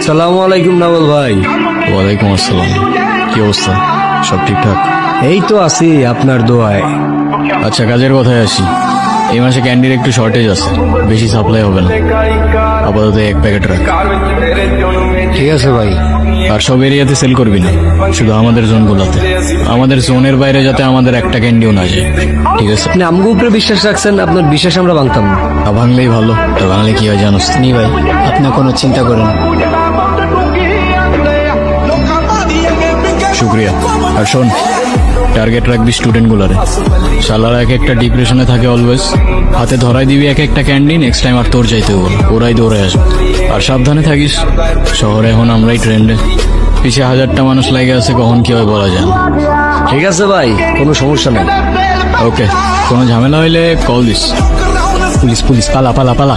আসসালামু আলাইকুম নাবল ভাই। ওয়ালাইকুম আসসালাম। কি অবস্থা? সব ঠিকঠাক? এই তো আছি আপনার দোয়ায়। আচ্ছা, কাজের কথায় আসি। এই মাসে ক্যান্ডির একটু শর্টেজ আছে, বেশি সাপ্লাই হবে না। আপাতত 1 প্যাকেট রাখ। ঠিক আছে ভাই। আর সব এরিয়াতে সেল করবি না, শুধু আমাদের জোনগুলোতে। আমাদের জোনের বাইরে যাতে আমাদের একটা ক্যান্ডিও না যায়, ঠিক আছে? আপনি আমগো উপরে বিশ্বাস রাখছেন, আপনার বিশ্বাস আমরা ভাঙতাম না। না ভাঙলেই ভালো, আর ভাঙলে কি হয় জানোস? নি ভাই, আপনি কোনো চিন্তা করেন না। শুক্রিয়া। আর শোন, টার্গেট রাখবি স্টুডেন্টগুলারে। শালারা এক একটা ডিপ্রেশনে থাকে অলওয়েজ। হাতে ধরাই দিবি এক একটা ক্যান্ডি, নেক্সট টাইম আর তোর যাইতে হবে, ওরাই দৌড়ে আসবে। আর সাবধানে থাকিস, শহরে এখন আমরাই ট্রেন্ডে। পিছিয়ে 1000টা মানুষ লাগে আছে, কখন কি হয় বলা যায় না। ঠিক আছে ভাই, কোনো সমস্যা নাই। ওকে, কোনো ঝামেলা হইলে কল দিস। পুলিশ পুলিশ, পালা পালা পালা।